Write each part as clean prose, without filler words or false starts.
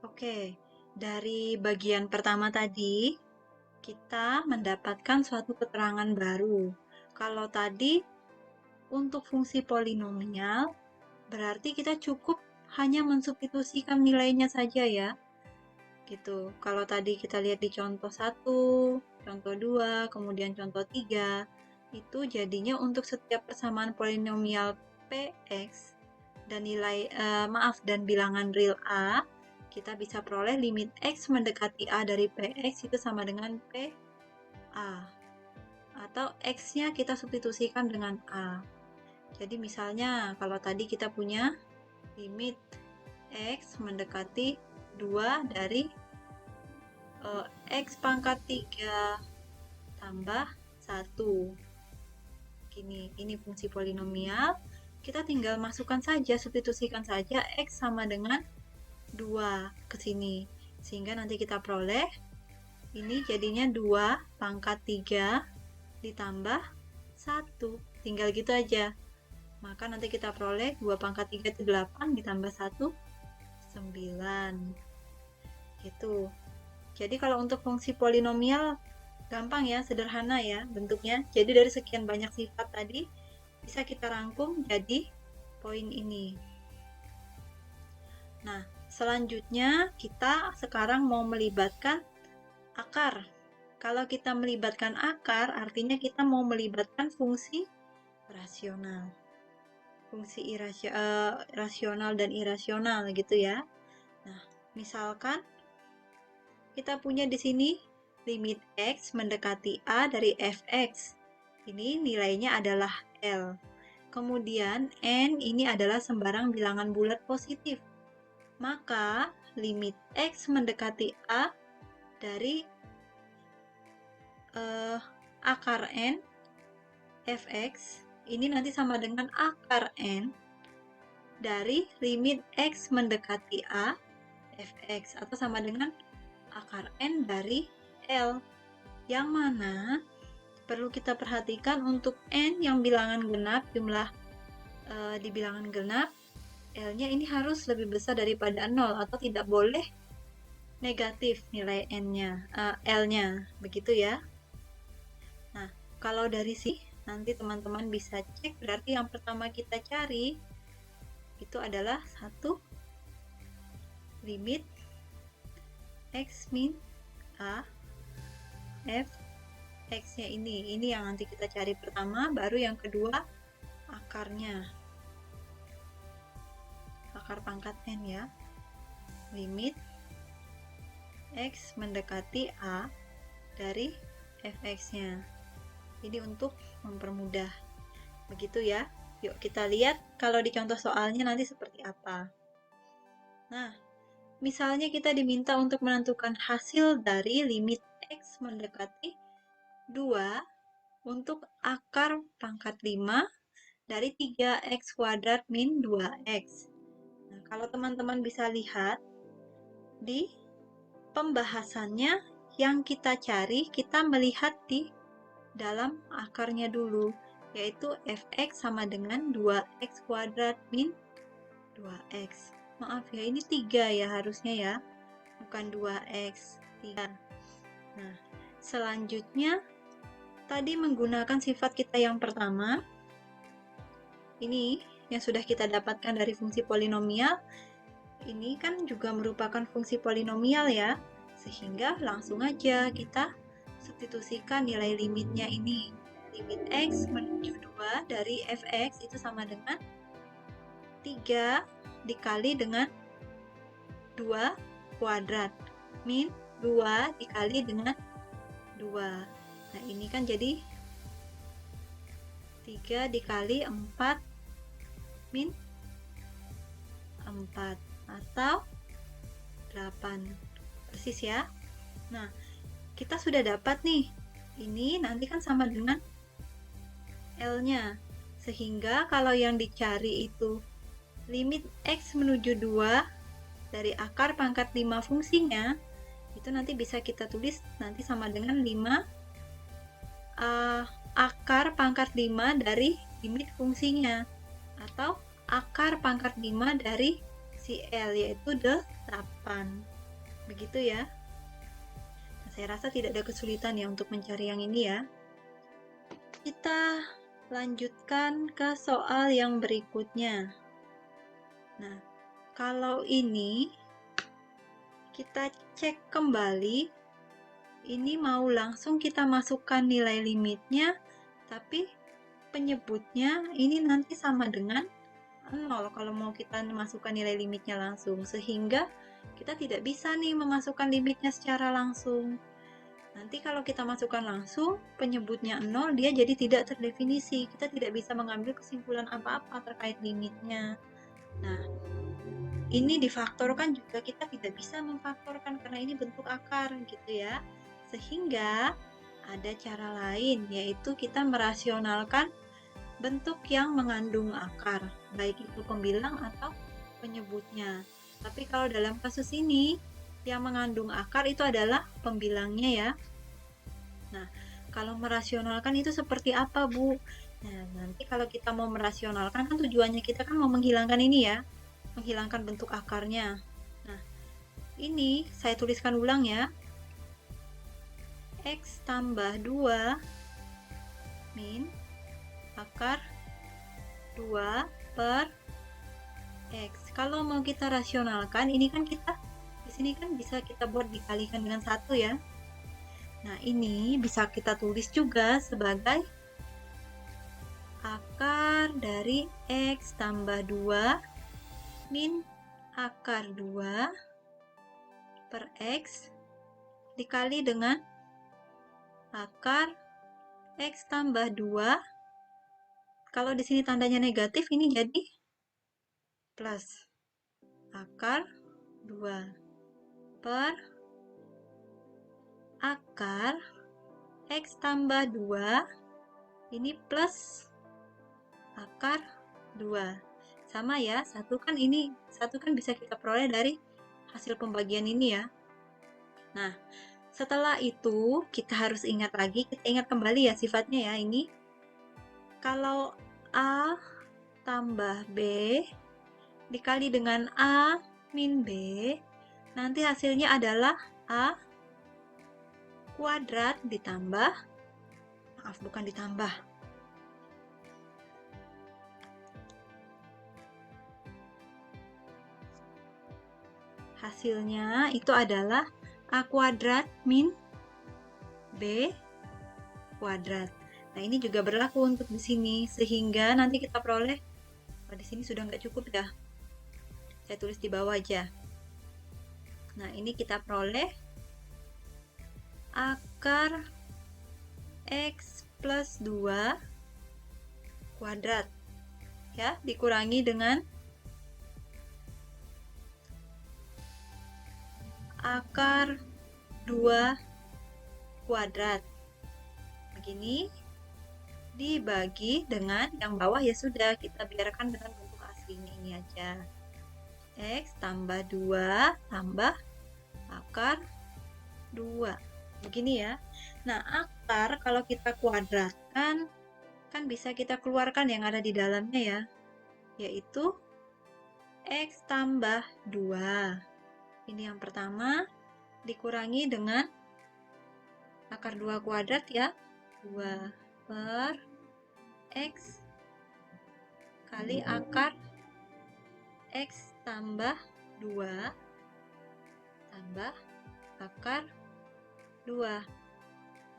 Oke, dari bagian pertama tadi, kita mendapatkan suatu keterangan baru. Kalau tadi untuk fungsi polinomial, berarti kita cukup hanya mensubstitusikan nilainya saja ya. Gitu. Kalau tadi kita lihat di contoh 1, contoh 2, kemudian contoh 3, itu jadinya untuk setiap persamaan polinomial Px dan dan bilangan real A, kita bisa peroleh limit X mendekati A dari Px itu sama dengan PA. Atau X-nya kita substitusikan dengan A. Jadi misalnya kalau tadi kita punya limit X mendekati 2 dari X pangkat 3 tambah 1. Ini fungsi polinomial. Kita tinggal masukkan saja, substitusikan saja X sama dengan 2 ke sini. Sehingga nanti kita peroleh, ini jadinya 2 pangkat 3 ditambah 1. Tinggal gitu aja. Maka nanti kita peroleh 2 pangkat 3 itu 8 ditambah 1, 9. Gitu. Jadi kalau untuk fungsi polinomial gampang ya, sederhana ya bentuknya. Jadi dari sekian banyak sifat tadi bisa kita rangkum jadi poin ini. Nah, selanjutnya kita sekarang mau melibatkan akar. Kalau kita melibatkan akar, artinya kita mau melibatkan fungsi rasional. Fungsi rasional dan irasional gitu ya. Nah, misalkan kita punya di sini limit X mendekati A dari Fx. Ini nilainya adalah L. Kemudian N ini adalah sembarang bilangan bulat positif. Maka limit X mendekati A dari akar N Fx ini nanti sama dengan akar N dari limit X mendekati A Fx atau sama dengan akar N dari L, yang mana perlu kita perhatikan untuk N yang bilangan genap, jumlah di bilangan genap, L-nya ini harus lebih besar daripada 0 atau tidak boleh negatif nilai N-nya, L-nya, begitu ya. Nah, kalau dari sini nanti teman-teman bisa cek, berarti yang pertama kita cari itu adalah satu limit X min A F X-nya ini yang nanti kita cari pertama, baru yang kedua akarnya, akar pangkat N ya, limit X mendekati A dari Fx-nya. Ini untuk mempermudah, begitu ya. Yuk kita lihat kalau di contoh soalnya nanti seperti apa. Nah, misalnya kita diminta untuk menentukan hasil dari limit X mendekati 2 untuk akar pangkat 5 dari 3x kuadrat min 2x. Nah, kalau teman-teman bisa lihat di pembahasannya yang kita cari, kita melihat di dalam akarnya dulu, yaitu fx sama dengan 2x kuadrat min 2x. Maaf ya, ini 3 ya harusnya ya, bukan 2x, 3. Nah, selanjutnya tadi menggunakan sifat kita yang pertama, ini yang sudah kita dapatkan dari fungsi polinomial, ini kan juga merupakan fungsi polinomial ya, sehingga langsung aja kita substitusikan nilai limitnya ini. Limit X menuju 2 dari Fx itu sama dengan 3 dikali dengan 2 kuadrat min 2 dikali dengan 2. Nah, ini kan jadi 3 dikali 4 min 4 atau 8. Persis ya. Nah, kita sudah dapat nih. Ini nanti kan sama dengan L-nya. Sehingga kalau yang dicari itu limit X menuju 2 dari akar pangkat 5 fungsinya, itu nanti bisa kita tulis nanti sama dengan 5 akar pangkat 5 dari limit fungsinya, atau akar pangkat 5 dari si L, yaitu 8. Begitu ya. Nah, saya rasa tidak ada kesulitan ya untuk mencari yang ini ya. Kita lanjutkan ke soal yang berikutnya. Nah, kalau ini kita cek kembali, ini mau langsung kita masukkan nilai limitnya, tapi penyebutnya ini nanti sama dengan 0 kalau mau kita masukkan nilai limitnya langsung, sehingga kita tidak bisa nih memasukkan limitnya secara langsung. Nanti kalau kita masukkan langsung, penyebutnya 0, dia jadi tidak terdefinisi. Kita tidak bisa mengambil kesimpulan apa-apa terkait limitnya. Nah, ini difaktorkan juga kita tidak bisa memfaktorkan karena ini bentuk akar gitu ya. Sehingga ada cara lain, yaitu kita merasionalkan bentuk yang mengandung akar, baik itu pembilang atau penyebutnya. Tapi kalau dalam kasus ini, yang mengandung akar itu adalah pembilangnya ya. Nah, kalau merasionalkan itu seperti apa, Bu? Nah, nanti kalau kita mau merasionalkan kan tujuannya kita kan mau menghilangkan ini ya, menghilangkan bentuk akarnya. Nah, ini saya tuliskan ulang ya. X tambah 2 min akar 2 per X. Kalau mau kita rasionalkan, ini kan kita di sini kan bisa kita buat dikalikan dengan 1 ya. Nah, ini bisa kita tulis juga sebagai akar dari X tambah 2 min akar 2 per X dikali dengan akar X tambah 2. Kalau di sini tandanya negatif, ini jadi plus akar 2 per akar X tambah 2, ini plus akar 2. Sama ya, satu kan bisa kita peroleh dari hasil pembagian ini ya. Nah, setelah itu kita harus ingat lagi, kita ingat kembali ya sifatnya ya ini. Kalau A tambah B dikali dengan A min B, nanti hasilnya adalah A kuadrat ditambah, maaf bukan ditambah, hasilnya itu adalah A kuadrat min B kuadrat. Nah, ini juga berlaku untuk di sini, sehingga nanti kita peroleh, di sini sudah nggak cukup ya, saya tulis di bawah aja. Nah, ini kita peroleh akar X plus 2 kuadrat ya, dikurangi dengan akar 2 kuadrat. Begini dibagi dengan yang bawah ya sudah, kita biarkan dengan bentuk aslinya ini aja. X tambah 2 tambah akar 2. Begini ya. Nah, akar kalau kita kuadratkan, kan bisa kita keluarkan yang ada di dalamnya ya, yaitu X tambah 2. Ini yang pertama, dikurangi dengan akar 2 kuadrat ya, 2 per X kali akar X tambah 2 tambah akar 2.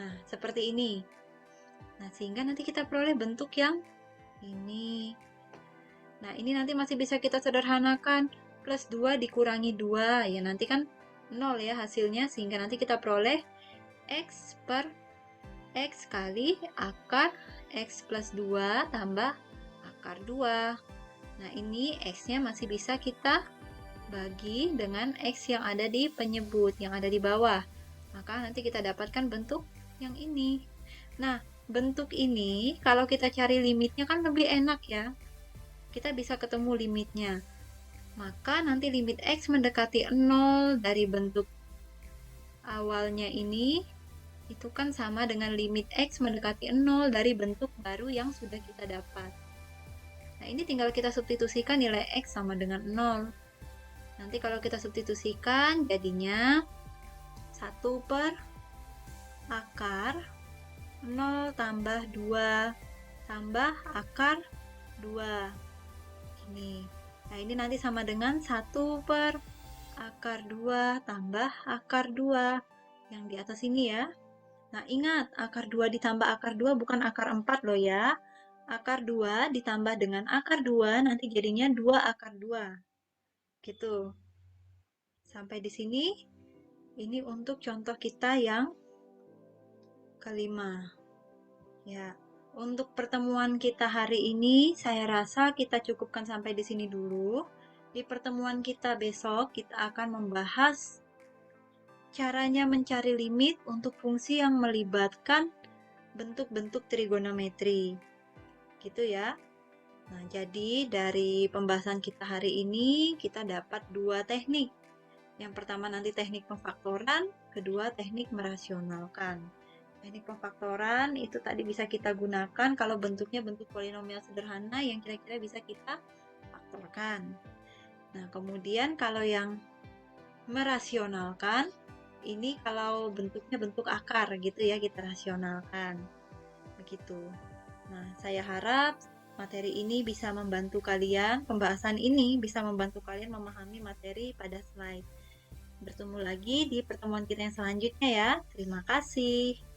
Nah, seperti ini. Nah, sehingga nanti kita peroleh bentuk yang ini. Nah, ini nanti masih bisa kita sederhanakan. Plus 2 dikurangi 2. Ya, nanti kan 0 ya hasilnya. Sehingga nanti kita peroleh X per X kali akar X plus 2 tambah akar 2. Nah, ini X-nya masih bisa kita bagi dengan X yang ada di penyebut, yang ada di bawah. Maka nanti kita dapatkan bentuk yang ini. Nah, bentuk ini kalau kita cari limitnya kan lebih enak ya. Kita bisa ketemu limitnya. Maka nanti limit X mendekati 0 dari bentuk awalnya ini, itu kan sama dengan limit X mendekati 0 dari bentuk baru yang sudah kita dapat. Nah, ini tinggal kita substitusikan nilai X sama dengan 0. Nanti kalau kita substitusikan jadinya 1 per akar 0 tambah 2 tambah akar 2. Ini. Nah, ini nanti sama dengan 1 per akar 2 tambah akar 2. Yang di atas ini ya. Nah, ingat, akar 2 ditambah akar 2 bukan akar 4 loh ya. Akar 2 ditambah dengan akar 2 nanti jadinya 2 akar 2. Gitu. Sampai di sini, ini untuk contoh kita yang kelima. Ya, untuk pertemuan kita hari ini, saya rasa kita cukupkan sampai di sini dulu. Di pertemuan kita besok, kita akan membahas caranya mencari limit untuk fungsi yang melibatkan bentuk-bentuk trigonometri. Gitu ya. Nah, jadi dari pembahasan kita hari ini, kita dapat 2 teknik. Yang pertama nanti teknik pemfaktoran, kedua teknik merasionalkan. Teknik pemfaktoran itu tadi bisa kita gunakan kalau bentuknya bentuk polinomial sederhana yang kira-kira bisa kita faktorkan. Nah, kemudian kalau yang merasionalkan, ini kalau bentuknya bentuk akar gitu ya, kita rasionalkan. Begitu. Nah, saya harap materi ini bisa membantu kalian, pembahasan ini bisa membantu kalian memahami materi pada slide. Bertemu lagi di pertemuan kita yang selanjutnya ya. Terima kasih.